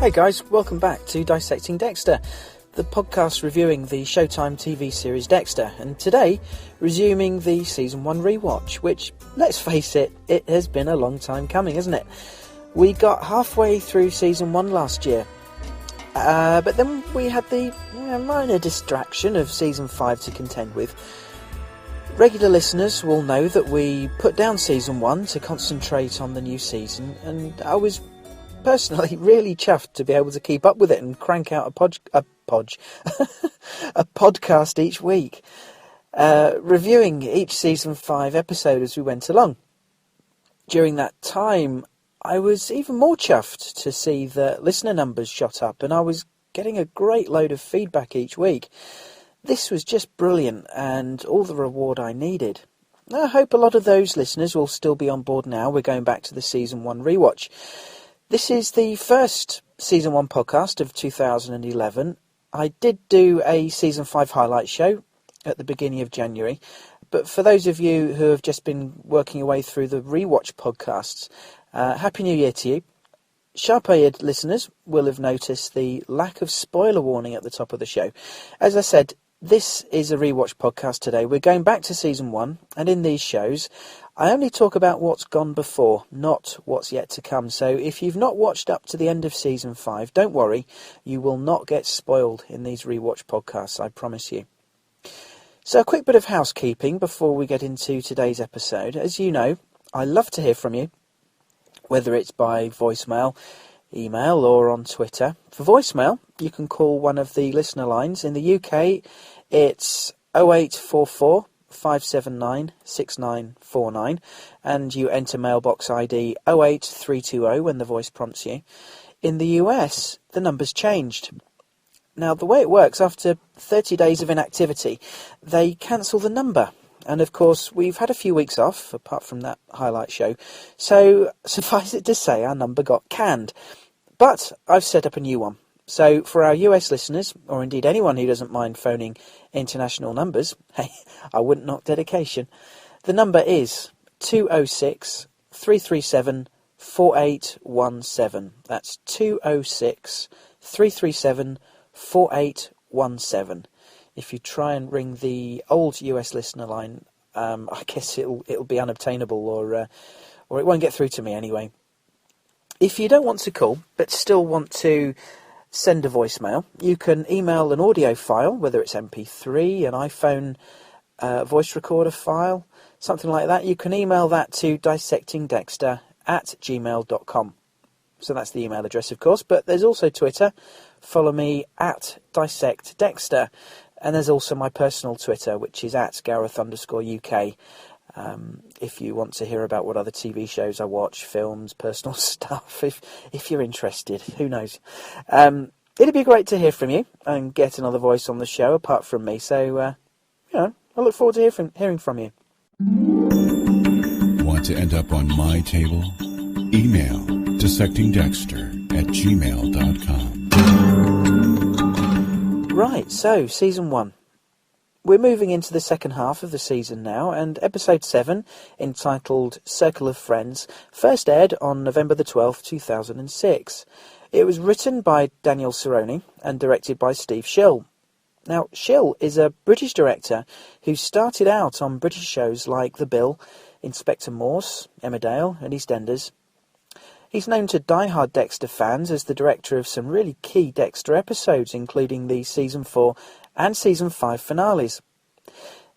Hey guys, welcome back to Dissecting Dexter, the podcast reviewing the Showtime TV series Dexter, and today resuming the Season 1 rewatch, which, let's face it, it has been a long time coming, hasn't it? We got halfway through Season 1 last year, but then we had the minor distraction of Season 5 to contend with. Regular listeners will know that we put down Season 1 to concentrate on the new season, and I was personally really chuffed to be able to keep up with it and crank out a podcast each week, reviewing each Season 5 episode as we went along. During that time, I was even more chuffed to see that listener numbers shot up, and I was getting a great load of feedback each week. This was just brilliant and all the reward I needed. I hope a lot of those listeners will still be on board now. We're going back to the Season 1 rewatch. This is the first Season 1 podcast of 2011. I did do a Season 5 highlight show at the beginning of January, but for those of you who have just been working your way through the rewatch podcasts, Happy New Year to you. Sharp-eared listeners will have noticed the lack of spoiler warning at the top of the show. As I said, this is a rewatch podcast today. We're going back to Season 1, and in these shows, I only talk about what's gone before, not what's yet to come. So if you've not watched up to the end of Season 5, don't worry, you will not get spoiled in these rewatch podcasts, I promise you. So a quick bit of housekeeping before we get into today's episode. As you know, I love to hear from you, whether it's by voicemail, email or on Twitter. For voicemail, you can call one of the listener lines. In the UK, it's 0844 579 6949, and you enter mailbox ID 08320 when the voice prompts you. In the US, the number's changed. Now, the way it works, after 30 days of inactivity, they cancel the number. And of course, we've had a few weeks off, apart from that highlight show, so suffice it to say our number got canned. But I've set up a new one. So for our US listeners, or indeed anyone who doesn't mind phoning international numbers, hey, I wouldn't knock dedication, the number is 206 337 4817. That's 206 337 4817. If you try and ring the old US listener line, I guess it'll be unobtainable, or it won't get through to me anyway. If you don't want to call, but still want to send a voicemail, you can email an audio file, whether it's MP3, an iPhone voice recorder file, something like that. You can email that to dissectingdexter@gmail.com. So that's the email address, of course, but there's also Twitter. Follow me at DissectDexter. And there's also my personal Twitter, which is at Gareth_UK. If you want to hear about what other TV shows I watch, films, personal stuff, if you're interested, who knows. It'd be great to hear from you and get another voice on the show apart from me. So, I look forward to hearing from you. Want to end up on my table? Email dissectingdexter@gmail.com. Right, so Season 1. We're moving into the second half of the season now, and Episode 7, entitled Circle of Friends, first aired on November the 12th, 2006. It was written by Daniel Cerrone and directed by Steve Schill. Now, Schill is a British director who started out on British shows like The Bill, Inspector Morse, Emmerdale and EastEnders. He's known to die-hard Dexter fans as the director of some really key Dexter episodes, including the Season 4 and Season 5 finales.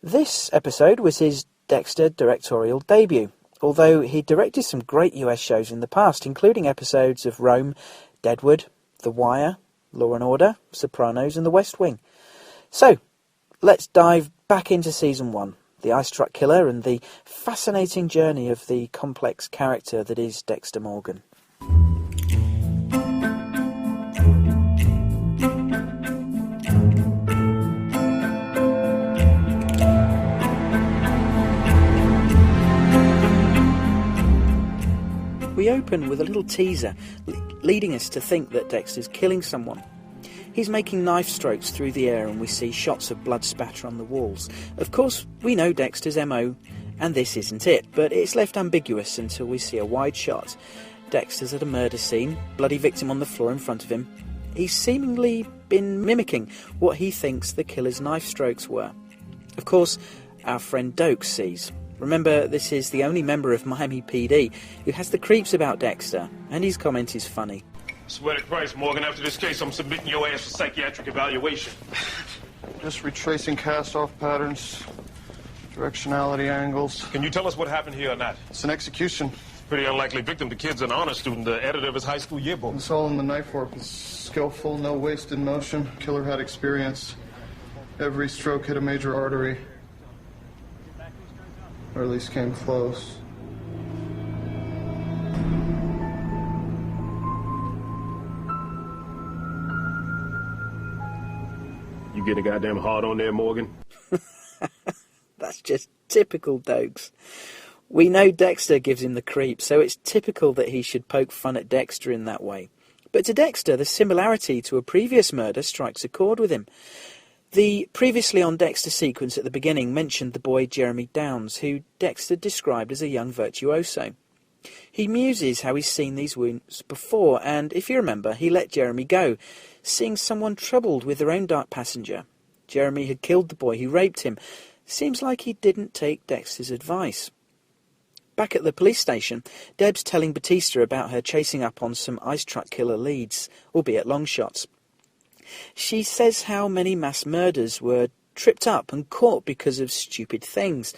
This episode was his Dexter directorial debut, although he directed some great US shows in the past, including episodes of Rome, Deadwood, The Wire, Law & Order, Sopranos and The West Wing. So, let's dive back into Season 1. The ice truck killer, and the fascinating journey of the complex character that is Dexter Morgan. We open with a little teaser leading us to think that Dexter's killing someone. He's making knife strokes through the air and we see shots of blood spatter on the walls. Of course, we know Dexter's MO, and this isn't it, but it's left ambiguous until we see a wide shot. Dexter's at a murder scene, bloody victim on the floor in front of him. He's seemingly been mimicking what he thinks the killer's knife strokes were. Of course, our friend Doakes sees. Remember, this is the only member of Miami PD who has the creeps about Dexter, and his comment is funny. Swear to Christ, Morgan, after this case, I'm submitting your ass for psychiatric evaluation. Just retracing cast-off patterns, directionality angles. Can you tell us what happened here or not? It's an execution. Pretty unlikely victim. The kid's an honor student, the editor of his high school yearbook. It's all in the knife work. It's skillful, no wasted motion. Killer had experience. Every stroke hit a major artery. Or at least came close. You get a goddamn hard on there, Morgan? That's just typical Doakes. We know Dexter gives him the creep, so it's typical that he should poke fun at Dexter in that way. But to Dexter, the similarity to a previous murder strikes a chord with him. The previously on Dexter sequence at the beginning mentioned the boy Jeremy Downs, who Dexter described as a young virtuoso. He muses how he's seen these wounds before, and if you remember, he let Jeremy go, seeing someone troubled with their own dark passenger. Jeremy had killed the boy who raped him. Seems like he didn't take Dexter's advice. Back at the police station, Deb's telling Batista about her chasing up on some ice truck killer leads, albeit long shots. She says how many mass murders were tripped up and caught because of stupid things.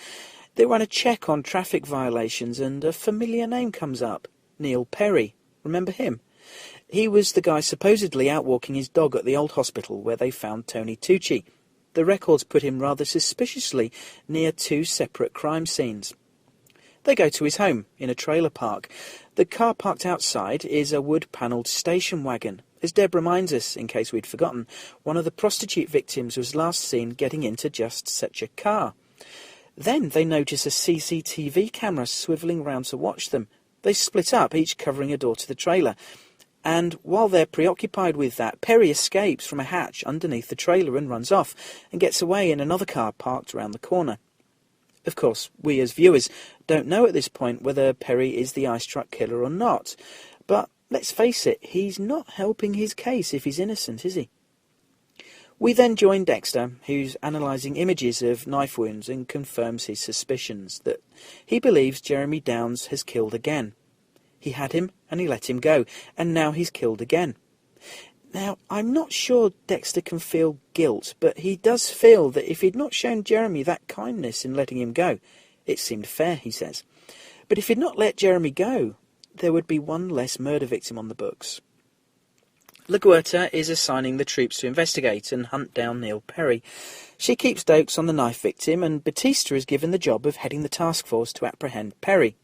They run a check on traffic violations and a familiar name comes up. Neil Perry. Remember him? He was the guy supposedly out walking his dog at the old hospital where they found Tony Tucci. The records put him rather suspiciously near two separate crime scenes. They go to his home in a trailer park. The car parked outside is a wood-panelled station wagon. As Deb reminds us, in case we'd forgotten, one of the prostitute victims was last seen getting into just such a car. Then they notice a CCTV camera swivelling round to watch them. They split up, each covering a door to the trailer. And while they're preoccupied with that, Perry escapes from a hatch underneath the trailer and runs off, and gets away in another car parked around the corner. Of course, we as viewers don't know at this point whether Perry is the ice truck killer or not. But let's face it, he's not helping his case if he's innocent, is he? We then join Dexter, who's analysing images of knife wounds and confirms his suspicions that he believes Jeremy Downs has killed again. He had him and he let him go, and now he's killed again. Now, I'm not sure Dexter can feel guilt, but he does feel that if he'd not shown Jeremy that kindness in letting him go, it seemed fair, he says. But if he'd not let Jeremy go, there would be one less murder victim on the books. LaGuerta is assigning the troops to investigate and hunt down Neil Perry. She keeps Doakes on the knife victim, and Batista is given the job of heading the task force to apprehend Perry.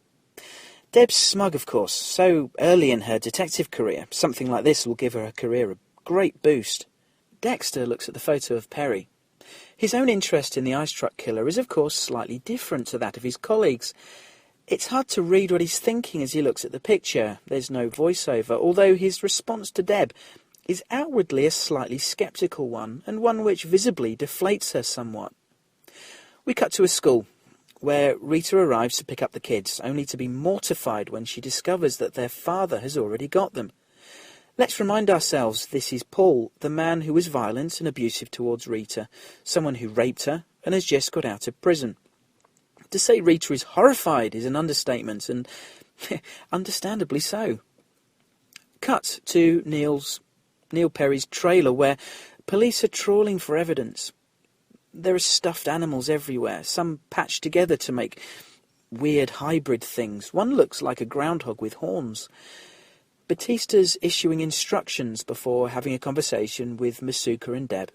Deb's smug, of course. So early in her detective career, something like this will give her career a great boost. Dexter looks at the photo of Perry. His own interest in the ice truck killer is, of course, slightly different to that of his colleagues. It's hard to read what he's thinking as he looks at the picture. There's no voiceover, although his response to Deb is outwardly a slightly sceptical one, and one which visibly deflates her somewhat. We cut to a school, where Rita arrives to pick up the kids, only to be mortified when she discovers that their father has already got them. Let's remind ourselves this is Paul, the man who was violent and abusive towards Rita, someone who raped her and has just got out of prison. To say Rita is horrified is an understatement, and understandably so. Cut to Neil Perry's trailer, where police are trawling for evidence. There are stuffed animals everywhere, some patched together to make weird hybrid things. One looks like a groundhog with horns. Batista's issuing instructions before having a conversation with Masuka and Deb.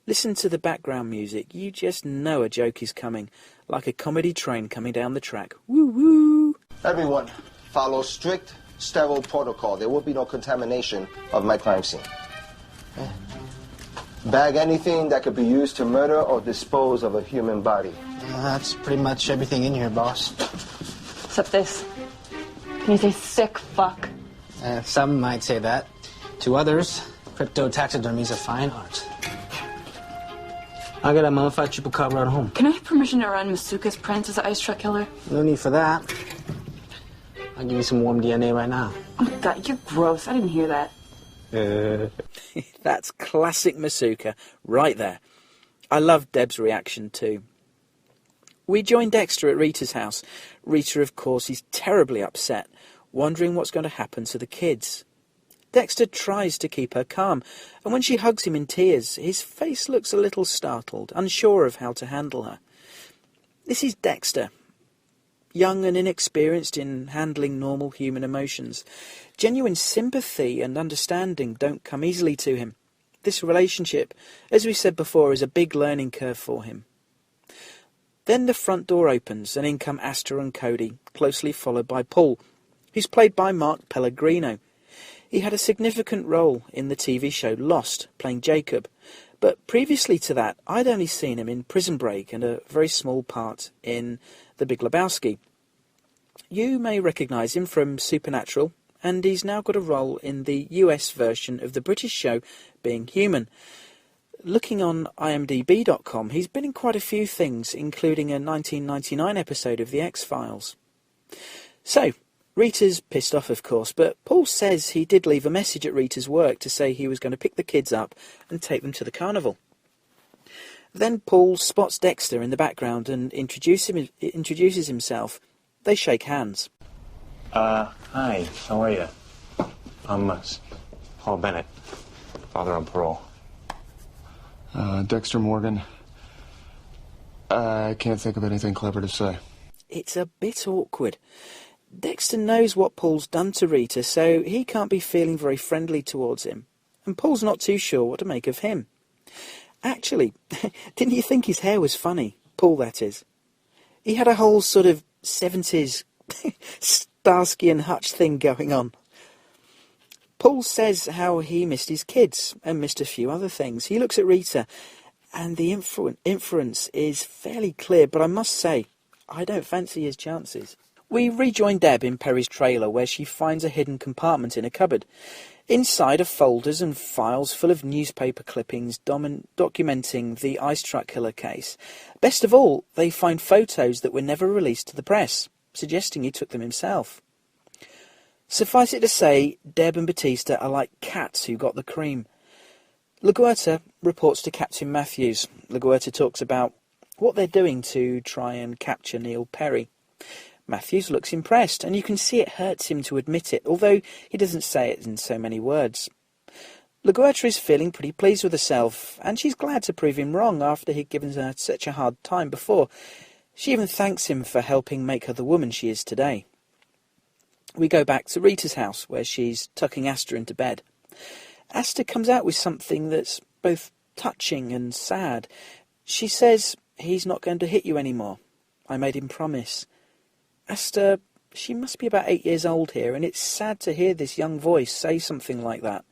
Listen to the background music. You just know a joke is coming, like a comedy train coming down the track. Woo-woo! Everyone, follow strict, sterile protocol. There will be no contamination of my crime scene. Bag anything that could be used to murder or dispose of a human body. That's pretty much everything in here, boss. Except this. Can you say sick fuck? Some might say that. To others, crypto-taxidermy is a fine art. I got a mummified chupacabra at home. Can I have permission to run Masuka's prints as an ice truck killer? No need for that. I'll give you some warm DNA right now. Oh, God, you're gross. I didn't hear that. That's classic Masuka, right there. I love Deb's reaction too. We join Dexter at Rita's house. Rita, of course, is terribly upset, wondering what's going to happen to the kids. Dexter tries to keep her calm, and when she hugs him in tears, his face looks a little startled, unsure of how to handle her. This is Dexter, young and inexperienced in handling normal human emotions. Genuine sympathy and understanding don't come easily to him. This relationship, as we said before, is a big learning curve for him. Then the front door opens, and in come Asta and Cody, closely followed by Paul, who's played by Mark Pellegrino. He had a significant role in the TV show Lost, playing Jacob, but previously to that, I'd only seen him in Prison Break and a very small part in The Big Lebowski. You may recognise him from Supernatural, and he's now got a role in the US version of the British show Being Human. Looking on imdb.com, he's been in quite a few things, including a 1999 episode of The X-Files. So, Rita's pissed off, of course, but Paul says he did leave a message at Rita's work to say he was going to pick the kids up and take them to the carnival. Then Paul spots Dexter in the background and introduces himself. They shake hands. Hi, how are you? I'm Paul Bennett, father on parole. Dexter Morgan. I can't think of anything clever to say. It's a bit awkward. Dexter knows what Paul's done to Rita, so he can't be feeling very friendly towards him. And Paul's not too sure what to make of him. Actually, didn't you think his hair was funny? Paul, that is. He had a whole sort of 70s Starsky and Hutch thing going on. Paul says how he missed his kids and missed a few other things. He looks at Rita, and the inference is fairly clear, but I must say, I don't fancy his chances. We rejoin Deb in Perry's trailer, where she finds a hidden compartment in a cupboard. Inside are folders and files full of newspaper clippings documenting the ice truck killer case. Best of all, they find photos that were never released to the press, suggesting he took them himself. Suffice it to say, Deb and Batista are like cats who got the cream. LaGuerta reports to Captain Matthews. LaGuerta talks about what they're doing to try and capture Neil Perry. Matthews looks impressed, and you can see it hurts him to admit it, although he doesn't say it in so many words. LaGuerta is feeling pretty pleased with herself, and she's glad to prove him wrong after he'd given her such a hard time before. She even thanks him for helping make her the woman she is today. We go back to Rita's house, where she's tucking Asta into bed. Asta comes out with something that's both touching and sad. She says, "He's not going to hit you anymore. I made him promise." Asta, she must be about 8 years old here, and it's sad to hear this young voice say something like that.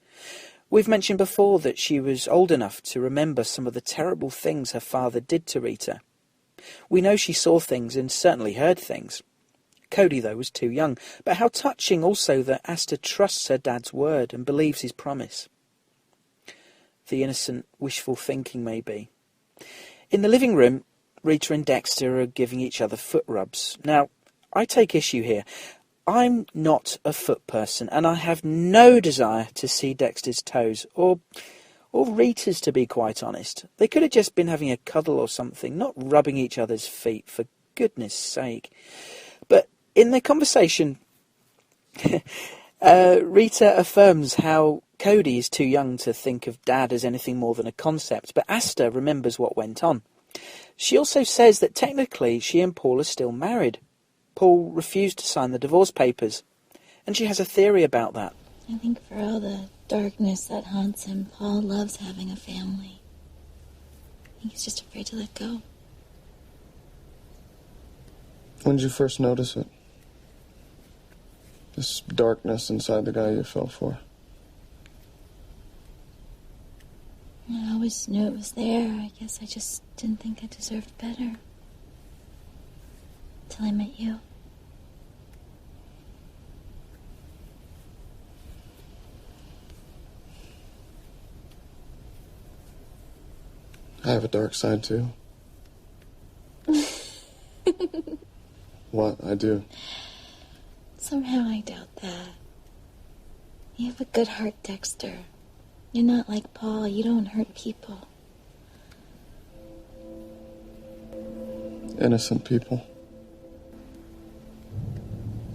We've mentioned before that she was old enough to remember some of the terrible things her father did to Rita. We know she saw things and certainly heard things. Cody, though, was too young, but how touching also that Asta trusts her dad's word and believes his promise. The innocent, wishful thinking, maybe. In the living room, Rita and Dexter are giving each other foot rubs. Now, I take issue here. I'm not a foot person, and I have no desire to see Dexter's toes, or Rita's, to be quite honest. They could have just been having a cuddle or something, not rubbing each other's feet, for goodness sake. But in their conversation, Rita affirms how Cody is too young to think of Dad as anything more than a concept, but Asta remembers what went on. She also says that technically she and Paul are still married. Paul refused to sign the divorce papers, and she has a theory about that. I think for all the darkness that haunts him, Paul loves having a family. I think he's just afraid to let go. When did you first notice it? This darkness inside the guy you fell for? I always knew it was there. I guess I just didn't think I deserved better. Till I met you. I have a dark side, too. What? I do. Somehow I doubt that. You have a good heart, Dexter. You're not like Paul. You don't hurt people. Innocent people.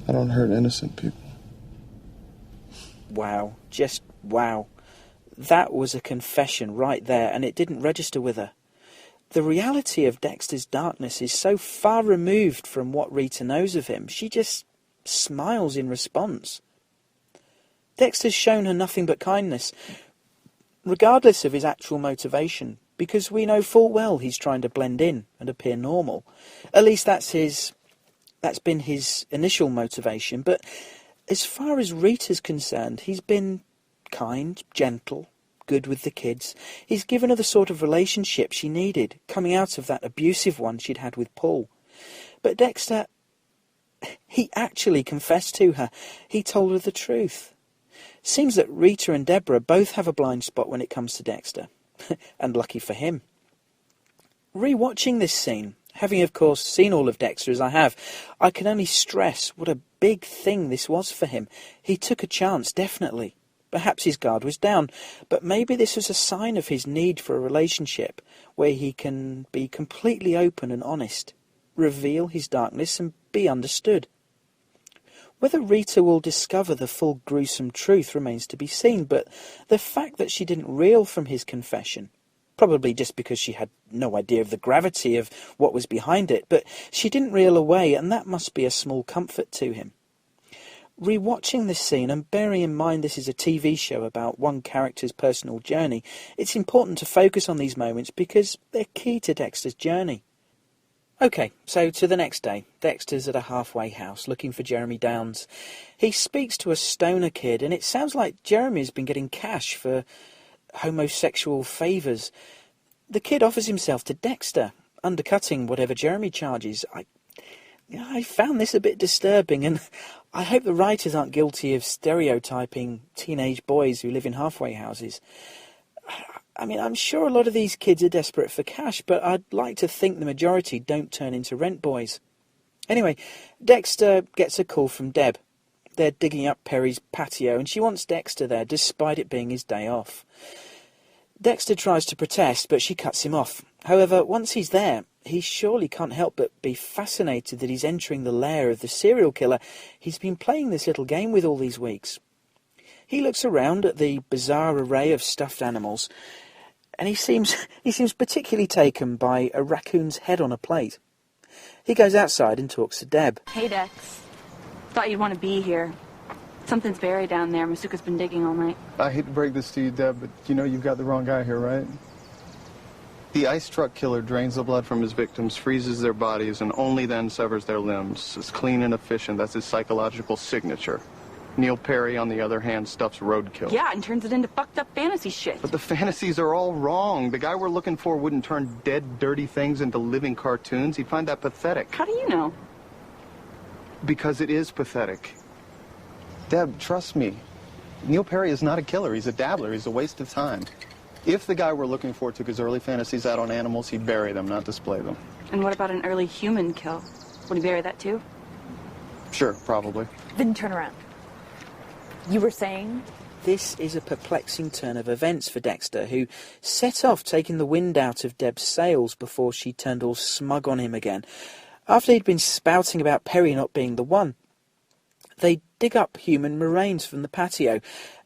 I don't hurt innocent people. Wow, just wow. That was a confession right there, and it didn't register with her. The reality of Dexter's darkness is so far removed from what Rita knows of him, she just smiles in response. Dexter's shown her nothing but kindness, regardless of his actual motivation, because we know full well he's trying to blend in and appear normal. At least that's been his initial motivation, but as far as Rita's concerned, he's been kind, gentle, good with the kids. He's given her the sort of relationship she needed, coming out of that abusive one she'd had with Paul. But Dexter, he actually confessed to her. He told her the truth. Seems that Rita and Deborah both have a blind spot when it comes to Dexter. And lucky for him. Rewatching this scene, having of course seen all of Dexter as I have, I can only stress what a big thing this was for him. He took a chance, definitely. Perhaps his guard was down, but maybe this was a sign of his need for a relationship where he can be completely open and honest, reveal his darkness and be understood. Whether Rita will discover the full gruesome truth remains to be seen, but the fact that she didn't reel from his confession, probably just because she had no idea of the gravity of what was behind it, but she didn't reel away, and that must be a small comfort to him. Rewatching this scene, and bearing in mind this is a TV show about one character's personal journey, it's important to focus on these moments because they're key to Dexter's journey. Okay, so to the next day. Dexter's at a halfway house looking for Jeremy Downs. He speaks to a stoner kid, and it sounds like Jeremy's been getting cash for homosexual favours. The kid offers himself to Dexter, undercutting whatever Jeremy charges. I found this a bit disturbing, and I hope the writers aren't guilty of stereotyping teenage boys who live in halfway houses. I mean, I'm sure a lot of these kids are desperate for cash, but I'd like to think the majority don't turn into rent boys. Anyway, Dexter gets a call from Deb. They're digging up Perry's patio, and she wants Dexter there, despite it being his day off. Dexter tries to protest, but she cuts him off. However, once he's there, he surely can't help but be fascinated that he's entering the lair of the serial killer he's been playing this little game with all these weeks. He looks around at the bizarre array of stuffed animals, and he seems particularly taken by a raccoon's head on a plate. He goes outside and talks to Deb. Hey, Dex. Thought you'd want to be here. Something's buried down there. Masuka's been digging all night. I hate to break this to you, Deb, but you know you've got the wrong guy here, right? The ice truck killer drains the blood from his victims, freezes their bodies, and only then severs their limbs. It's clean and efficient. That's his psychological signature. Neil Perry, on the other hand, stuffs roadkill. Yeah, and turns it into fucked up fantasy shit. But the fantasies are all wrong. The guy we're looking for wouldn't turn dead, dirty things into living cartoons. He'd find that pathetic. How do you know? Because it is pathetic. Deb, trust me. Neil Perry is not a killer. He's a dabbler. He's a waste of time. If the guy we're looking for took his early fantasies out on animals, he'd bury them, not display them. And what about an early human kill? Would he bury that too? Sure, probably. Then turn around. You were saying? This is a perplexing turn of events for Dexter, who set off taking the wind out of Deb's sails before she turned all smug on him again, after he'd been spouting about Perry not being the one. They dig up human remains from the patio,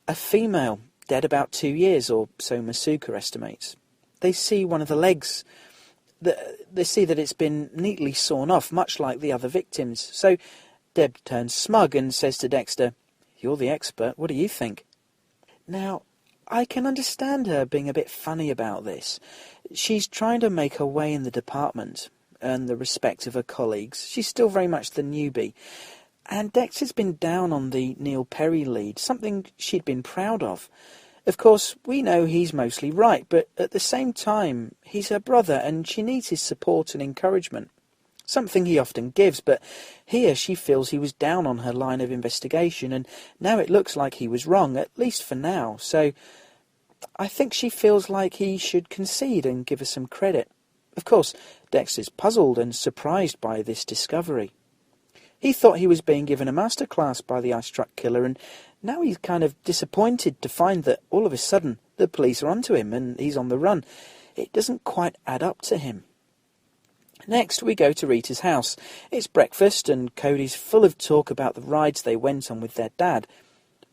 a female, dead about 2 years, or so Masuka estimates. They see one of the legs. They see that it's been neatly sawn off, much like the other victims. So Deb turns smug and says to Dexter, "You're the expert, what do you think?" Now, I can understand her being a bit funny about this. She's trying to make her way in the department, earn the respect of her colleagues. She's still very much the newbie. And Dexter's been down on the Neil Perry lead, something she'd been proud of. Of course, we know he's mostly right, but at the same time, he's her brother and she needs his support and encouragement. Something he often gives, but here she feels he was down on her line of investigation, and now it looks like he was wrong, at least for now. So I think she feels like he should concede and give her some credit. Of course, Dexter's puzzled and surprised by this discovery. He thought he was being given a masterclass by the ice-truck killer, and now he's kind of disappointed to find that all of a sudden the police are onto him and he's on the run. It doesn't quite add up to him. Next, we go to Rita's house. It's breakfast, and Cody's full of talk about the rides they went on with their dad.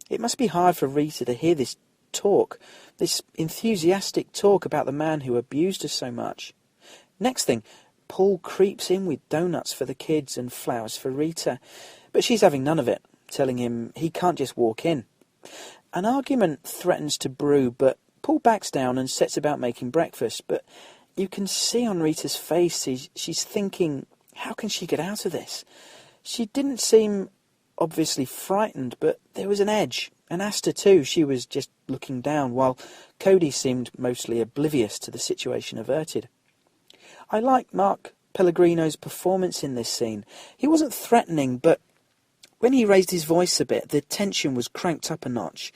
It must be hard for Rita to hear this talk, this enthusiastic talk about the man who abused her so much. Next thing, Paul creeps in with donuts for the kids and flowers for Rita, but she's having none of it, telling him he can't just walk in. An argument threatens to brew, but Paul backs down and sets about making breakfast, but you can see on Rita's face she's thinking, how can she get out of this? She didn't seem obviously frightened, but there was an edge. And Asta too, she was just looking down, while Cody seemed mostly oblivious to the situation averted. I like Mark Pellegrino's performance in this scene. He wasn't threatening, but when he raised his voice a bit, the tension was cranked up a notch,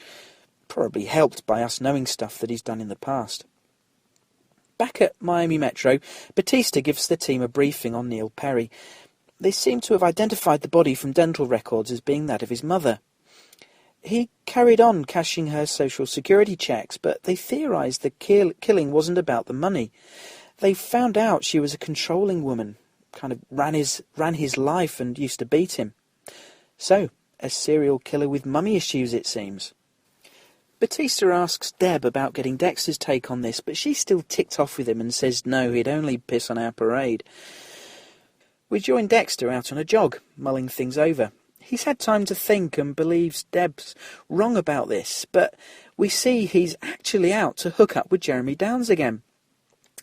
probably helped by us knowing stuff that he's done in the past. Back at Miami Metro, Batista gives the team a briefing on Neil Perry. They seem to have identified the body from dental records as being that of his mother. He carried on cashing her social security checks, but they theorised the killing wasn't about the money. They found out she was a controlling woman, kind of ran his life and used to beat him. So, a serial killer with mummy issues, it seems. Batista asks Deb about getting Dexter's take on this, but she's still ticked off with him and says no, he'd only piss on our parade. We join Dexter out on a jog, mulling things over. He's had time to think and believes Deb's wrong about this, but we see he's actually out to hook up with Jeremy Downs again.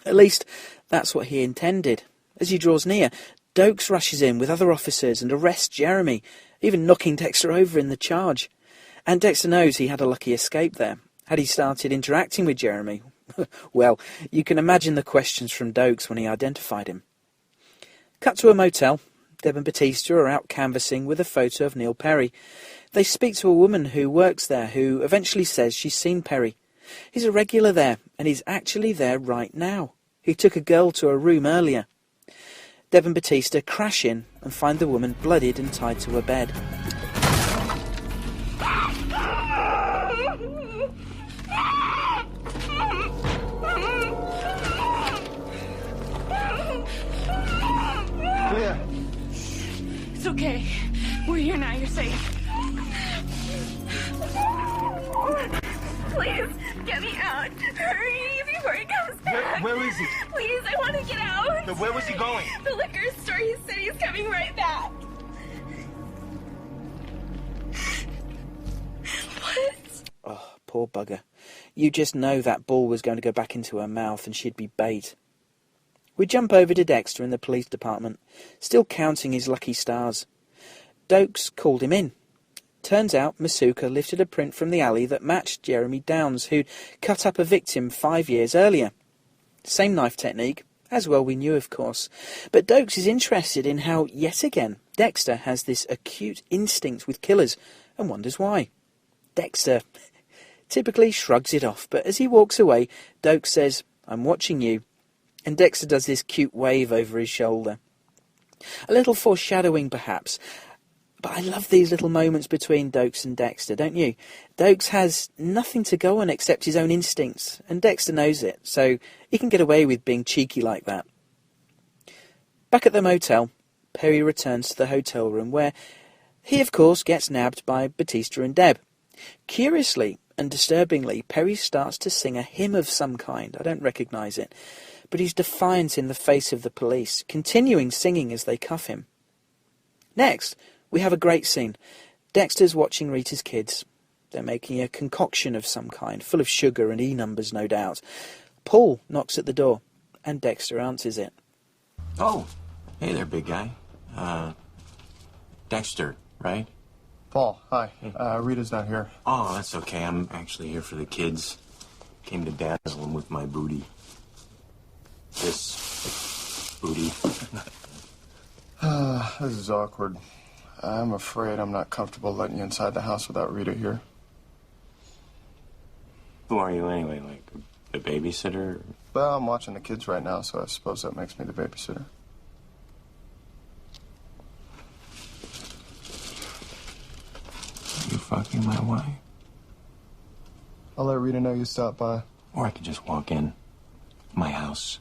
At least, that's what he intended. As he draws near, Dokes rushes in with other officers and arrests Jeremy, even knocking Dexter over in the charge. And Dexter knows he had a lucky escape there. Had he started interacting with Jeremy? Well, you can imagine the questions from Dokes when he identified him. Cut to a motel. Deb and Batista are out canvassing with a photo of Neil Perry. They speak to a woman who works there, who eventually says she's seen Perry. He's a regular there, and he's actually there right now. He took a girl to a room earlier. Deb and Batista crash in and find the woman bloodied and tied to a bed. Clear. It's okay. We're here now. You're safe. Please, get me out. Hurry before he comes back. Where is he? Please, I want to get out. But where was he going? The liquor store. He said he's coming right back. What? Oh, poor bugger. You just know that ball was going to go back into her mouth and she'd be bait. We jump over to Dexter in the police department, still counting his lucky stars. Dokes called him in. Turns out Masuka lifted a print from the alley that matched Jeremy Downs, who'd cut up a victim 5 years earlier. Same knife technique, as well we knew, of course. But Dokes is interested in how, yet again, Dexter has this acute instinct with killers and wonders why. Dexter typically shrugs it off, but as he walks away, Dokes says, "I'm watching you," and Dexter does this cute wave over his shoulder. A little foreshadowing, perhaps, but I love these little moments between Dokes and Dexter, don't you? Dokes has nothing to go on except his own instincts, and Dexter knows it, so he can get away with being cheeky like that. Back at the motel, Perry returns to the hotel room, where he, of course, gets nabbed by Batista and Deb. Curiously and disturbingly, Perry starts to sing a hymn of some kind. I don't recognise it, but he's defiant in the face of the police, continuing singing as they cuff him. Next, we have a great scene. Dexter's watching Rita's kids. They're making a concoction of some kind, full of sugar and E-numbers, no doubt. Paul knocks at the door, and Dexter answers it. Oh, hey there, big guy. Dexter, right? Paul, hi. Rita's not here. Oh, that's okay. I'm actually here for the kids. Came to dazzle them with my booty. This booty. This is awkward. I'm afraid I'm not comfortable letting you inside the house without Rita here. Who are you anyway? Like a babysitter? Well, I'm watching the kids right now, so I suppose that makes me the babysitter. see my wife? I'll let Rita know you stopped by. Or I could just walk in. My house.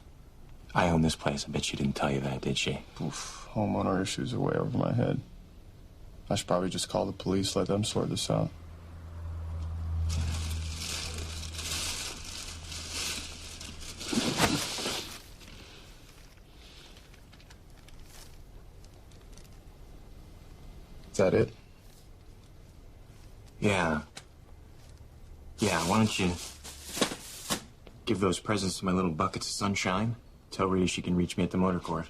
I own this place. I bet she didn't tell you that, did she? Oof, homeowner issues are way over my head. I should probably just call the police, let them sort this out. Is that it? Yeah. Yeah, why don't you give those presents to my little buckets of sunshine? Tell Rita she can reach me at the motor court.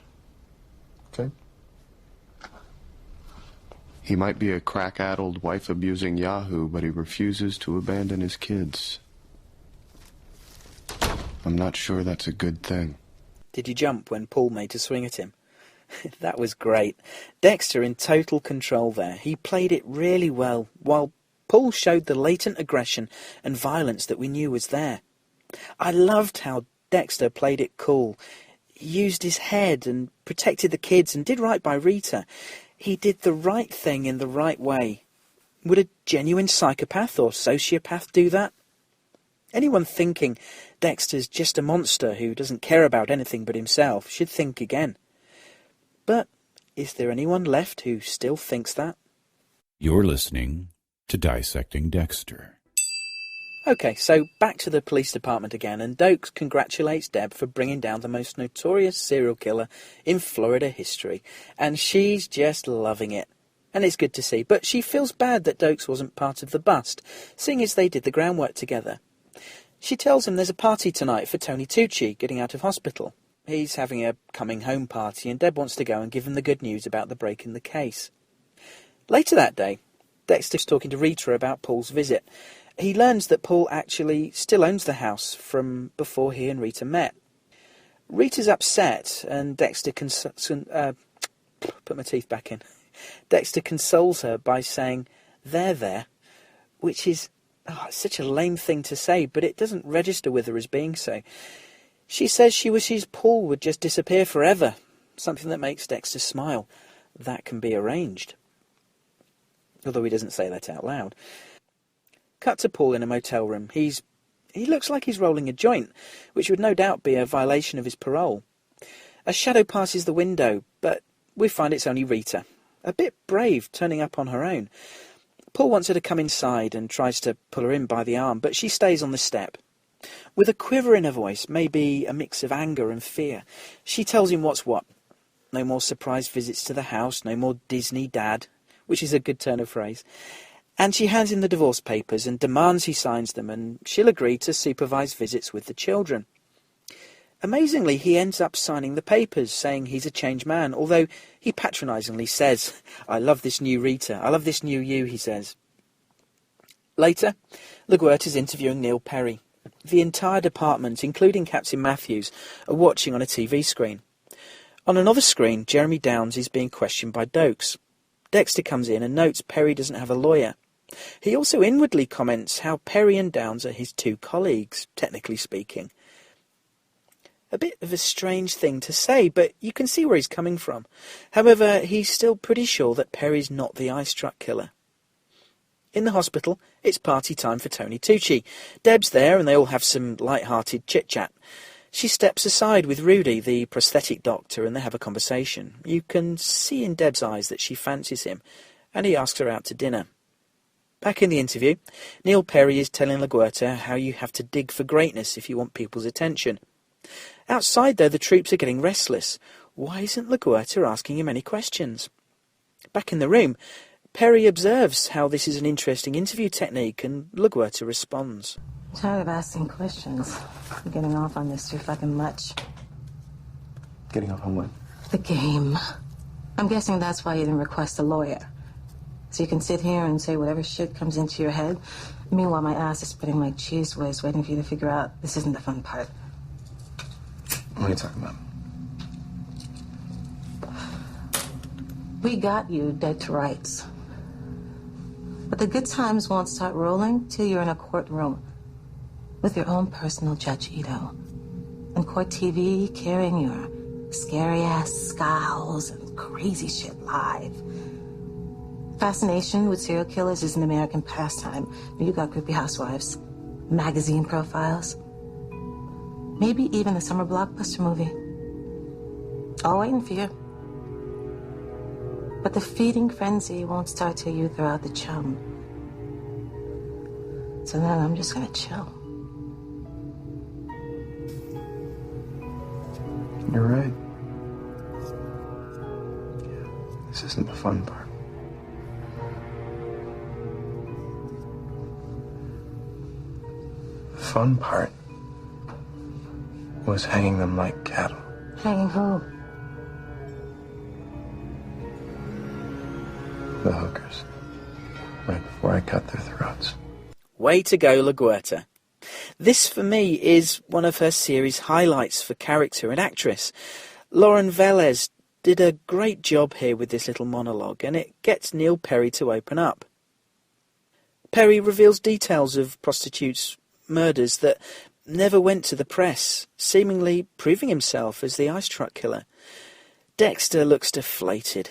Okay. He might be a crack-addled, wife-abusing yahoo, but he refuses to abandon his kids. I'm not sure that's a good thing. Did you jump when Paul made a swing at him? That was great. Dexter in total control there. He played it really well, while Paul showed the latent aggression and violence that we knew was there. I loved how Dexter played it cool. He used his head and protected the kids and did right by Rita. He did the right thing in the right way. Would a genuine psychopath or sociopath do that? Anyone thinking Dexter's just a monster who doesn't care about anything but himself should think again. But is there anyone left who still thinks that? You're listening to Dissecting Dexter. Okay, so back to the police department again, and Dokes congratulates Deb for bringing down the most notorious serial killer in Florida history, and she's just loving it. And it's good to see, but she feels bad that Dokes wasn't part of the bust, seeing as they did the groundwork together. She tells him there's a party tonight for Tony Tucci getting out of hospital. He's having a coming-home party, and Deb wants to go and give him the good news about the break in the case. Later that day, Dexter's talking to Rita about Paul's visit. He learns that Paul actually still owns the house from before he and Rita met. Rita's upset, and Dexter put my teeth back in. Dexter consoles her by saying, there, which is such a lame thing to say, but it doesn't register with her as being so. She says she wishes Paul would just disappear forever, something that makes Dexter smile. That can be arranged. Although he doesn't say that out loud. Cut to Paul in a motel room. He looks like he's rolling a joint, which would no doubt be a violation of his parole. A shadow passes the window, but we find it's only Rita. A bit brave, turning up on her own. Paul wants her to come inside and tries to pull her in by the arm, but she stays on the step. With a quiver in her voice, maybe a mix of anger and fear, she tells him what's what. No more surprise visits to the house, no more Disney dad, which is a good turn of phrase. And she hands him the divorce papers and demands he signs them, and she'll agree to supervise visits with the children. Amazingly, he ends up signing the papers, saying he's a changed man, although he patronisingly says, I love this new Rita, I love this new you, he says. Later, LaGuerta is interviewing Neil Perry. The entire department, including Captain Matthews, are watching on a TV screen. On another screen, Jeremy Downs is being questioned by Dokes. Dexter comes in and notes Perry doesn't have a lawyer. He also inwardly comments how Perry and Downs are his two colleagues, technically speaking. A bit of a strange thing to say, but you can see where he's coming from. However, he's still pretty sure that Perry's not the ice truck killer. In the hospital, it's party time for Tony Tucci. Deb's there and they all have some light-hearted chit-chat. She steps aside with Rudy, the prosthetic doctor, and they have a conversation. You can see in Deb's eyes that she fancies him, and he asks her out to dinner. Back in the interview, Neil Perry is telling LaGuerta how you have to dig for greatness if you want people's attention. Outside, though, the troops are getting restless. Why isn't LaGuerta asking him any questions? Back in the room, Perry observes how this is an interesting interview technique, and LaGuerta responds. I'm tired of asking questions. I'm getting off on this too fucking much. Getting off on what? The game. I'm guessing that's why you didn't request a lawyer. So you can sit here and say whatever shit comes into your head. Meanwhile, my ass is spitting like cheese whiz, waiting for you to figure out this isn't the fun part. What are you talking about? We got you dead to rights. But the good times won't start rolling till you're in a courtroom with your own personal Judge Ito. On court TV, carrying your scary-ass scowls and crazy shit live. Fascination with serial killers is an American pastime. You got creepy housewives, magazine profiles, maybe even a summer blockbuster movie. All waiting for you. But the feeding frenzy won't start till you throw out the chum. So then I'm just gonna chill. You're right. This isn't the fun part. The fun part was hanging them like cattle. Hanging who? The hookers. Right before I cut their throats. Way to go, LaGuerta. This, for me, is one of her series' highlights for character and actress. Lauren Velez did a great job here with this little monologue, and it gets Neil Perry to open up. Perry reveals details of prostitutes' murders that never went to the press, seemingly proving himself as the ice truck killer. Dexter looks deflated.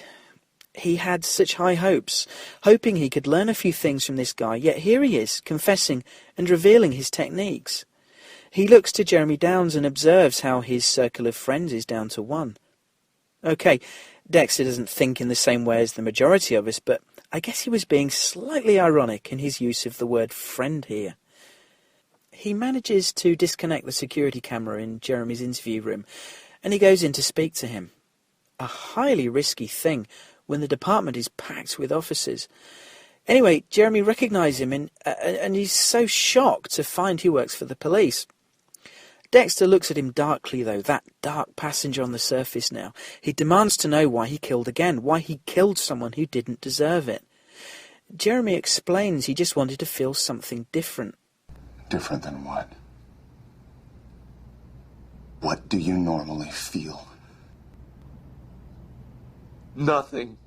He had such high hopes, hoping he could learn a few things from this guy, yet here he is, confessing and revealing his techniques. He looks to Jeremy Downs and observes how his circle of friends is down to one. OK, Dexter doesn't think in the same way as the majority of us, but I guess he was being slightly ironic in his use of the word friend here. He manages to disconnect the security camera in Jeremy's interview room, and he goes in to speak to him. A highly risky thing when the department is packed with officers. Anyway, Jeremy recognises him and he's so shocked to find he works for the police. Dexter looks at him darkly, though, that dark passenger on the surface now. He demands to know why he killed again, why he killed someone who didn't deserve it. Jeremy explains he just wanted to feel something different. Different than what? What do you normally feel? Nothing.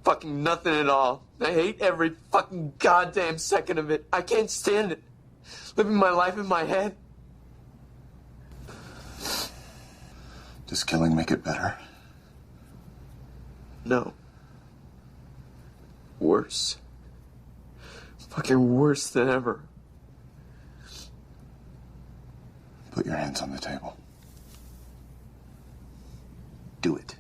Fucking nothing at all. I hate every fucking goddamn second of it. I can't stand it. Living my life in my head. Does killing make it better? No. Worse. Fucking worse than ever. Put your hands on the table. Do it.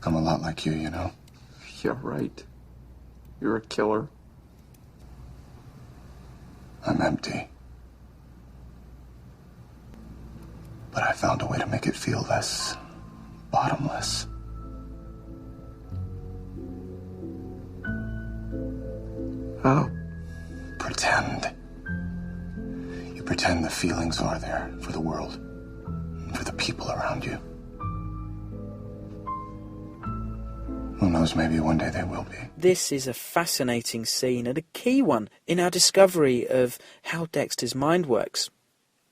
I'm a lot like you, you know? Yeah, right. You're a killer. I'm empty. But I found a way to make it feel less bottomless. How? Pretend. You pretend the feelings are there for the world and for the people around you. Who knows, maybe one day they will be. This is a fascinating scene and a key one in our discovery of how Dexter's mind works.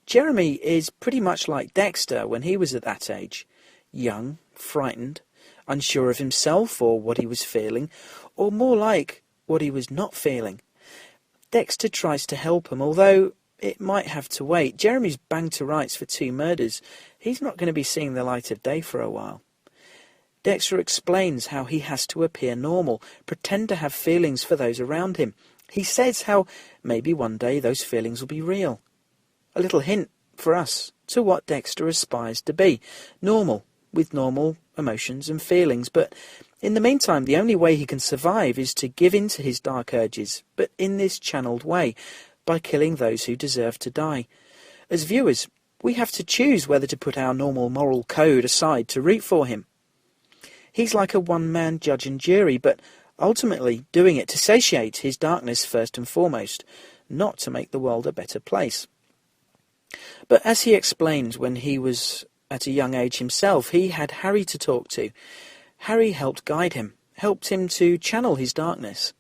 Jeremy is pretty much like Dexter when he was at that age. Young, frightened, unsure of himself or what he was feeling, or more like what he was not feeling. Dexter tries to help him, although it might have to wait. Jeremy's banged to rights for 2 murders. He's not going to be seeing the light of day for a while. Dexter explains how he has to appear normal, pretend to have feelings for those around him. He says how maybe one day those feelings will be real. A little hint for us to what Dexter aspires to be. Normal, with normal emotions and feelings. But in the meantime, the only way he can survive is to give in to his dark urges, but in this channeled way, by killing those who deserve to die. As viewers, we have to choose whether to put our normal moral code aside to root for him. He's like a one-man judge and jury, but ultimately doing it to satiate his darkness first and foremost, not to make the world a better place. But as he explains, when he was at a young age himself, he had Harry to talk to. Harry helped guide him, helped him to channel his darkness.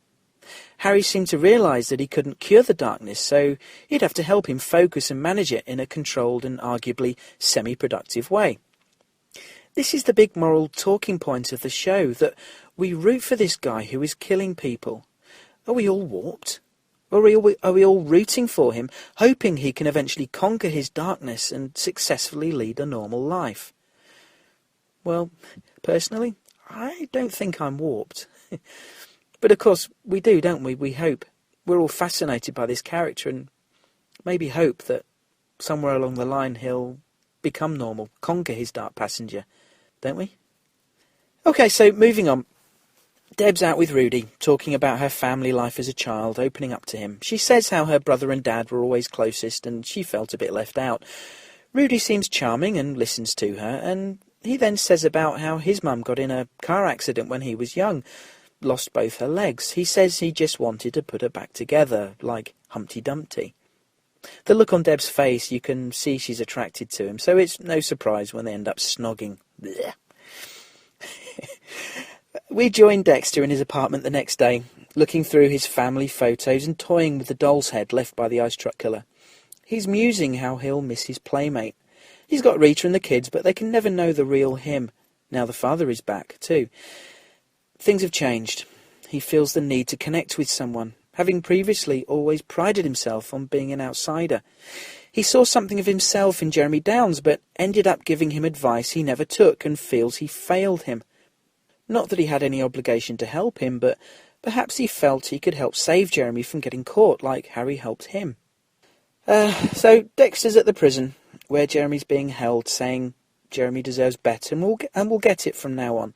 Harry seemed to realise that he couldn't cure the darkness, so he'd have to help him focus and manage it in a controlled and arguably semi-productive way. This is the big moral talking point of the show, that we root for this guy who is killing people. Are we all warped? Or are we all rooting for him, hoping he can eventually conquer his darkness and successfully lead a normal life? Well, personally, I don't think I'm warped. But of course, we do, don't we? We hope. We're all fascinated by this character and maybe hope that somewhere along the line he'll become normal, conquer his dark passenger, don't we? Okay, so moving on. Deb's out with Rudy, talking about her family life as a child, opening up to him. She says how her brother and dad were always closest and she felt a bit left out. Rudy seems charming and listens to her, and he then says about how his mum got in a car accident when he was young, lost both her legs. He says he just wanted to put her back together, like Humpty Dumpty. The look on Deb's face, you can see she's attracted to him, so it's no surprise when they end up snogging. We join Dexter in his apartment the next day, looking through his family photos and toying with the doll's head left by the ice truck killer. He's musing how he'll miss his playmate. He's got Rita and the kids, but they can never know the real him. Now the father is back, too. Things have changed. He feels the need to connect with someone, having previously always prided himself on being an outsider. He saw something of himself in Jeremy Downs, but ended up giving him advice he never took and feels he failed him. Not that he had any obligation to help him, but perhaps he felt he could help save Jeremy from getting caught, like Harry helped him. So Dexter's at the prison, where Jeremy's being held, saying Jeremy deserves better, and we'll get it from now on.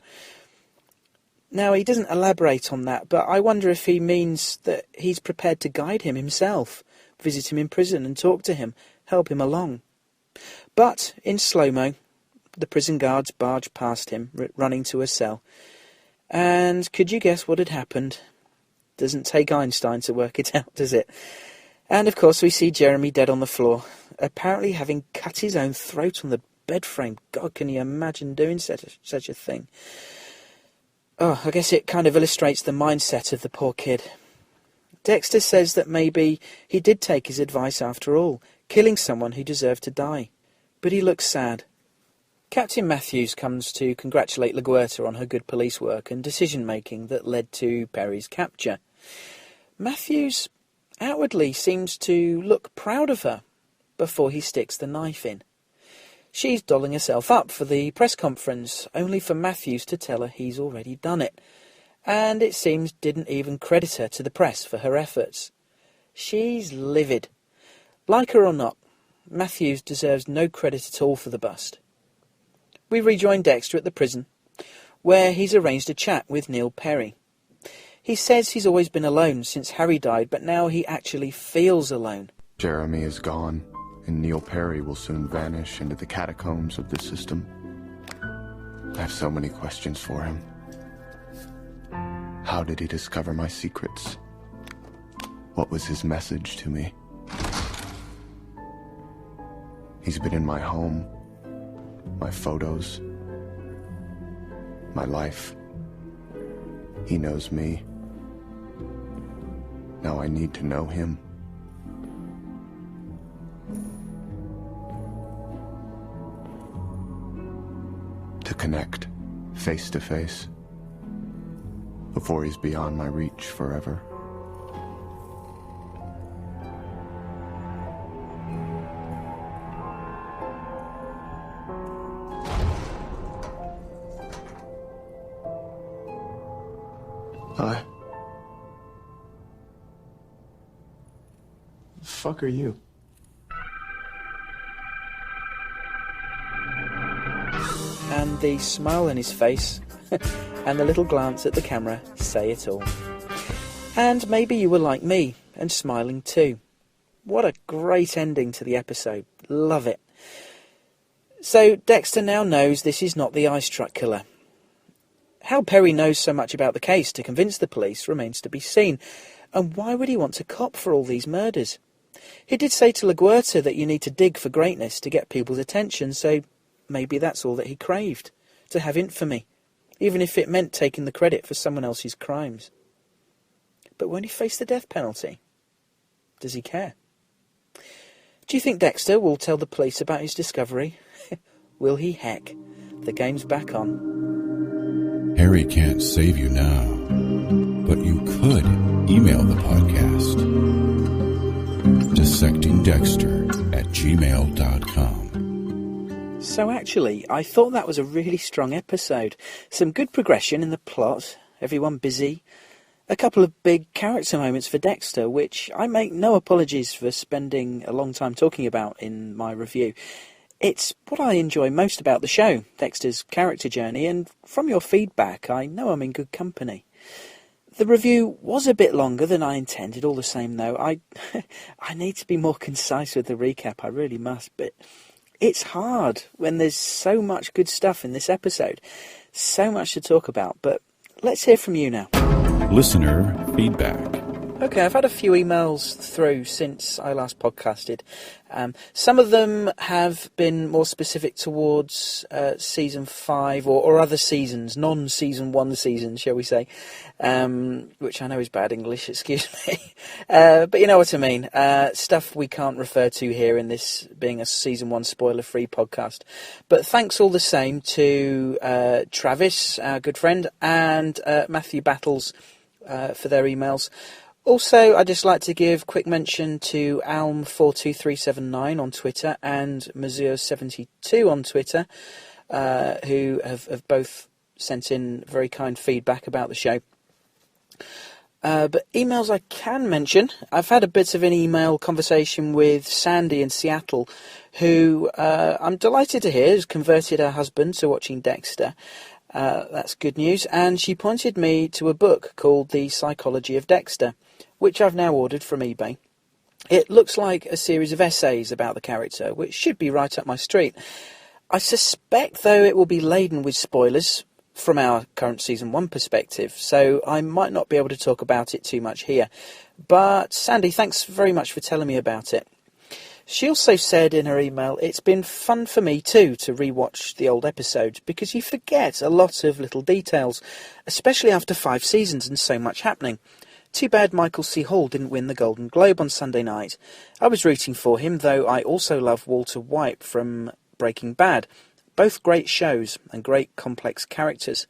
Now, he doesn't elaborate on that, but I wonder if he means that he's prepared to guide him himself, visit him in prison and talk to him, help him along. But, in slow-mo, the prison guards barge past him, running to a cell. And could you guess what had happened? Doesn't take Einstein to work it out, does it? And, of course, we see Jeremy dead on the floor, apparently having cut his own throat on the bed frame. God, can you imagine doing such a thing? Oh, I guess it kind of illustrates the mindset of the poor kid. Dexter says that maybe he did take his advice after all, killing someone who deserved to die. But he looks sad. Captain Matthews comes to congratulate LaGuerta on her good police work and decision-making that led to Perry's capture. Matthews outwardly seems to look proud of her before he sticks the knife in. She's dolling herself up for the press conference, only for Matthews to tell her he's already done it, and it seems didn't even credit her to the press for her efforts. She's livid. Like her or not, Matthews deserves no credit at all for the bust. We rejoin Dexter at the prison, where he's arranged a chat with Neil Perry. He says he's always been alone since Harry died, but now he actually feels alone. Jeremy is gone, and Neil Perry will soon vanish into the catacombs of the system. I have so many questions for him. How did he discover my secrets? What was his message to me? He's been in my home, my photos, my life. He knows me. Now I need to know him. To connect, face to face, before he's beyond my reach forever. Hi. The fuck are you? And the smile on his face and the little glance at the camera say it all. And maybe you were like me and smiling too. What a great ending to the episode. Love it. So Dexter now knows this is not the ice truck killer. How Perry knows so much about the case to convince the police remains to be seen. And why would he want to cop for all these murders? He did say to LaGuerta that you need to dig for greatness to get people's attention, so maybe that's all that he craved, to have infamy, even if it meant taking the credit for someone else's crimes. But won't he face the death penalty? Does he care? Do you think Dexter will tell the police about his discovery? Will he? Heck, the game's back on. Harry can't save you now, but you could email the podcast. DissectingDexter@gmail.com. So actually, I thought that was a really strong episode. Some good progression in the plot, everyone busy, a couple of big character moments for Dexter, which I make no apologies for spending a long time talking about in my review. It's what I enjoy most about the show, Dexter's character journey, and from your feedback, I know I'm in good company. The review was a bit longer than I intended, all the same though. I need to be more concise with the recap, I really must, but it's hard when there's so much good stuff in this episode, so much to talk about, but let's hear from you now. Listener feedback. Okay, I've had a few emails through since I last podcasted. Some of them have been more specific towards Season 5 or other seasons, non-Season 1 seasons, shall we say, which I know is bad English, excuse me. But you know what I mean. Stuff we can't refer to here in this being a Season 1 spoiler-free podcast. But thanks all the same to Travis, our good friend, and Matthew Battles for their emails. Also, I'd just like to give quick mention to Alm42379 on Twitter and Mazur72 on Twitter, who have both sent in very kind feedback about the show. But emails I can mention, I've had a bit of an email conversation with Sandy in Seattle, who I'm delighted to hear has converted her husband to watching Dexter. That's good news, and she pointed me to a book called The Psychology of Dexter, which I've now ordered from eBay. It looks like a series of essays about the character, which should be right up my street. I suspect, though, it will be laden with spoilers from our current Season 1 perspective, so I might not be able to talk about it too much here. But, Sandy, thanks very much for telling me about it. She also said in her email, it's been fun for me too to rewatch the old episodes because you forget a lot of little details, especially after 5 seasons and so much happening. Too bad Michael C. Hall didn't win the Golden Globe on Sunday night. I was rooting for him, though I also love Walter White from Breaking Bad. Both great shows and great complex characters.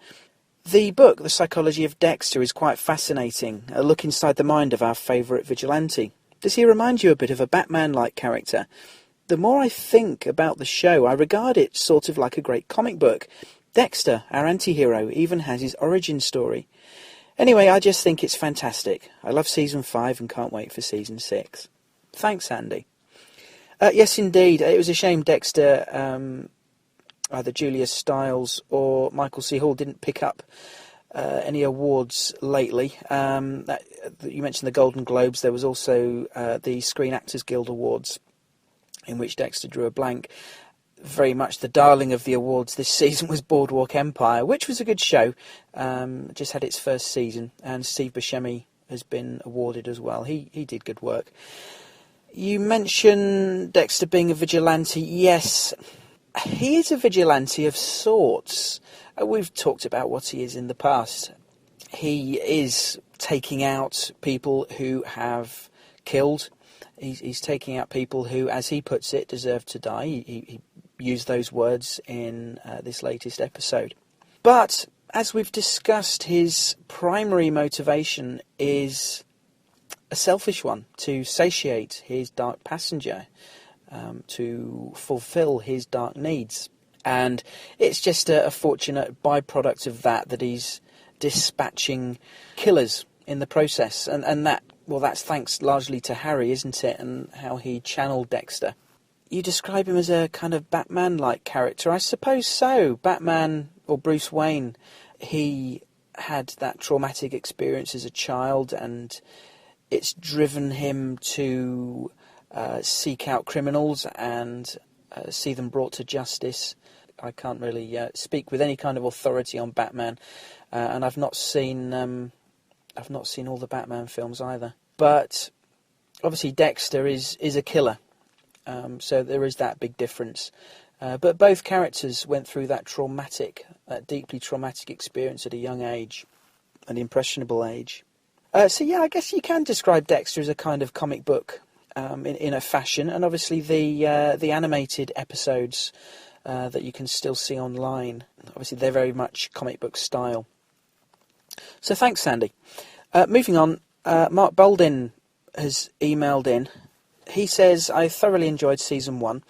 The book, The Psychology of Dexter, is quite fascinating, a look inside the mind of our favourite vigilante. Does he remind you a bit of a Batman-like character? The more I think about the show, I regard it sort of like a great comic book. Dexter, our anti-hero, even has his origin story. Anyway, I just think it's fantastic. I love Season 5 and can't wait for Season 6. Thanks, Andy. Yes, indeed. It was a shame Dexter, either Julia Stiles or Michael C. Hall didn't pick up any awards lately. You mentioned the Golden Globes. There was also the Screen Actors Guild Awards, in which Dexter drew a blank. Very much the darling of the awards this season was Boardwalk Empire, which was a good show. Just had its first season, and Steve Buscemi has been awarded as well. He did good work. You mentioned Dexter being a vigilante. Yes, he is a vigilante of sorts. We've talked about what he is in the past. He is taking out people who have killed. He's taking out people who, as he puts it, deserve to die. He used those words in this latest episode. But, as we've discussed, his primary motivation is a selfish one, to satiate his dark passenger, to fulfill his dark needs. And it's just a fortunate byproduct of that he's dispatching killers in the process. And that, well, that's thanks largely to Harry, isn't it, and how he channeled Dexter. You describe him as a kind of Batman-like character. I suppose so. Batman, or Bruce Wayne, he had that traumatic experience as a child, and it's driven him to seek out criminals and see them brought to justice. I can't really speak with any kind of authority on Batman, and I've not seen all the Batman films either. But obviously Dexter is a killer. So there is that big difference. But both characters went through that deeply traumatic experience at a young age, an impressionable age. So yeah, I guess you can describe Dexter as a kind of comic book in a fashion, and obviously the animated episodes that you can still see online, obviously they're very much comic book style. So thanks, Sandy. Moving on, Mark Boldin has emailed in. He says, I thoroughly enjoyed Season 1.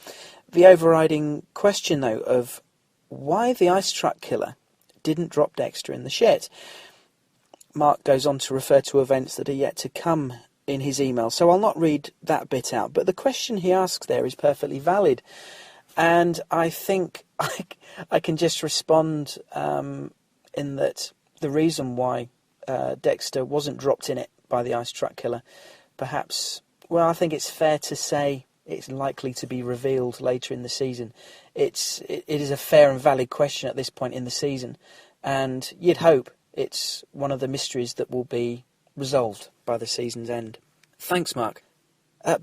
the overriding question, though, of why the ice truck killer didn't drop Dexter in the shit. Mark goes on to refer to events that are yet to come in his email, so I'll not read that bit out, but the question he asks there is perfectly valid, and I think I can just respond in that the reason why Dexter wasn't dropped in it by the ice truck killer, perhaps, well, I think it's fair to say it's likely to be revealed later in the season. It is a fair and valid question at this point in the season, and you'd hope it's one of the mysteries that will be resolved by the season's end. Thanks, Mark.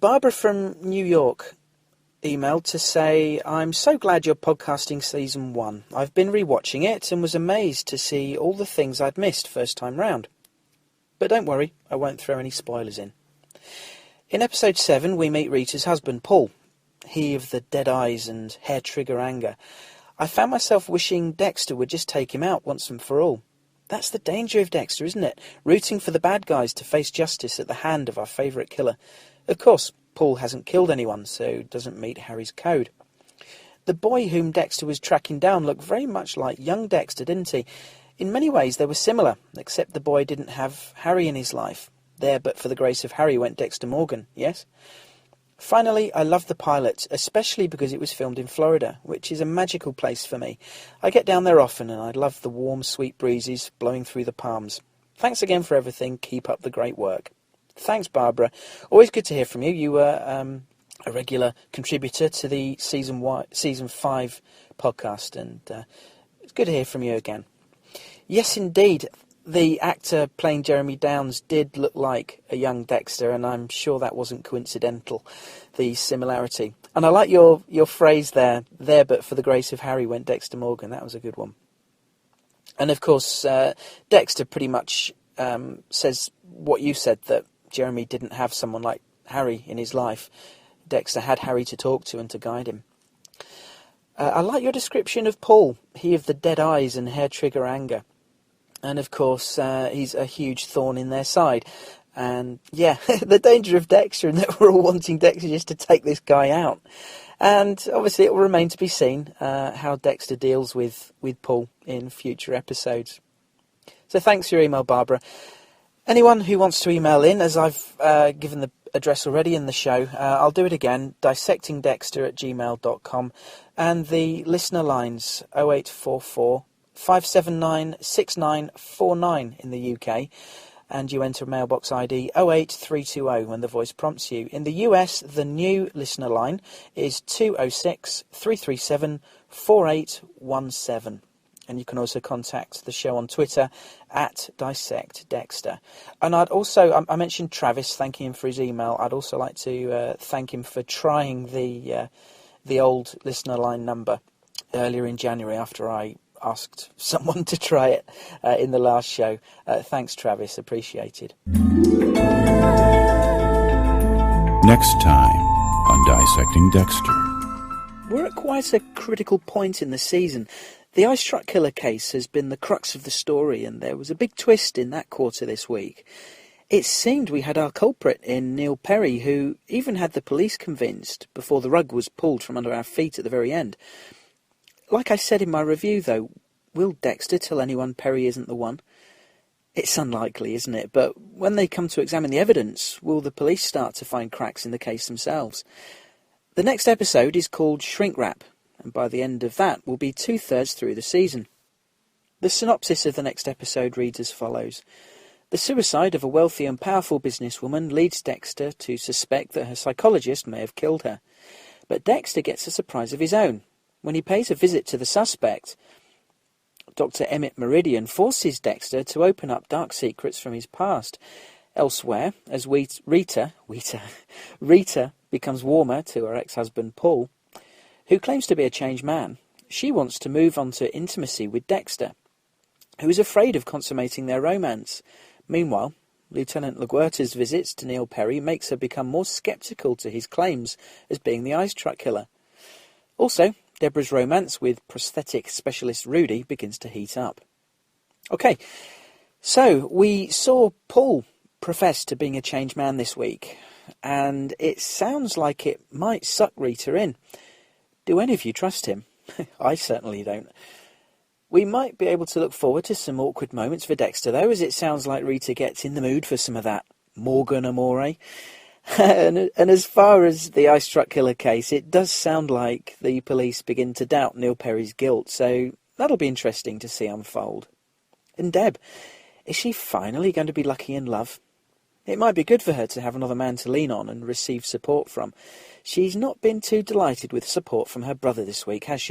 Barbara from New York emailed to say, I'm so glad you're podcasting season 1. I've been rewatching it and was amazed to see all the things I'd missed first time round. But don't worry, I won't throw any spoilers in. In episode 7, we meet Rita's husband, Paul, he of the dead eyes and hair-trigger anger. I found myself wishing Dexter would just take him out once and for all. That's the danger of Dexter, isn't it? Rooting for the bad guys to face justice at the hand of our favourite killer. Of course, Paul hasn't killed anyone, so doesn't meet Harry's code. The boy whom Dexter was tracking down looked very much like young Dexter, didn't he? In many ways they were similar, except the boy didn't have Harry in his life. There, but for the grace of Harry, went Dexter Morgan, yes? Finally, I loved the pilot, especially because it was filmed in Florida, which is a magical place for me. I get down there often, and I love the warm, sweet breezes blowing through the palms. Thanks again for everything. Keep up the great work. Thanks, Barbara. Always good to hear from you. You were a regular contributor to the Season 5 podcast, and it's good to hear from you again. Yes, indeed. The actor playing Jeremy Downs did look like a young Dexter, and I'm sure that wasn't coincidental, the similarity. And I like your phrase there, but for the grace of Harry went Dexter Morgan. That was a good one. And of course, Dexter pretty much says what you said, that Jeremy didn't have someone like Harry in his life. Dexter had Harry to talk to and to guide him. I like your description of Paul, he of the dead eyes and hair-trigger anger. And of course, he's a huge thorn in their side. And yeah, the danger of Dexter, and that we're all wanting Dexter just to take this guy out. And obviously it will remain to be seen how Dexter deals with Paul in future episodes. So thanks for your email, Barbara. Anyone who wants to email in, as I've given the address already in the show, I'll do it again, dissectingdexter@gmail.com. And the listener lines, 0844 579 6949 in the UK, and you enter mailbox ID 08320 when the voice prompts you. In the US, the new listener line is 206 337 4817. And you can also contact the show on Twitter at Dissect Dexter. And I'd also, I mentioned Travis, thanking him for his email. I'd also like to thank him for trying the old listener line number earlier in January after I asked someone to try it in the last show. Thanks, Travis. Appreciated. Next time on Dissecting Dexter. We're at quite a critical point in the season. The ice truck killer case has been the crux of the story, and there was a big twist in that quarter this week. It seemed we had our culprit in Neil Perry, who even had the police convinced before the rug was pulled from under our feet at the very end. Like I said in my review, though, will Dexter tell anyone Perry isn't the one? It's unlikely, isn't it? But when they come to examine the evidence, will the police start to find cracks in the case themselves? The next episode is called Shrink Wrap, and by the end of that we'll be 2/3 through the season. The synopsis of the next episode reads as follows. The suicide of a wealthy and powerful businesswoman leads Dexter to suspect that her psychologist may have killed her. But Dexter gets a surprise of his own. When he pays a visit to the suspect, Dr. Emmett Meridian forces Dexter to open up dark secrets from his past. Elsewhere, as Rita becomes warmer to her ex-husband Paul, who claims to be a changed man, she wants to move on to intimacy with Dexter, who is afraid of consummating their romance. Meanwhile, Lieutenant LaGuerta's visits to Neil Perry makes her become more sceptical to his claims as being the ice truck killer. Also, Deborah's romance with prosthetic specialist Rudy begins to heat up. Okay, so we saw Paul profess to being a changed man this week, and it sounds like it might suck Rita in. Do any of you trust him? I certainly don't. We might be able to look forward to some awkward moments for Dexter, though, as it sounds like Rita gets in the mood for some of that Morgan amore. And as far as the ice truck killer case, it does sound like the police begin to doubt Neil Perry's guilt, so that'll be interesting to see unfold. And Deb, is she finally going to be lucky in love? It might be good for her to have another man to lean on and receive support from. She's not been too delighted with support from her brother this week, has she?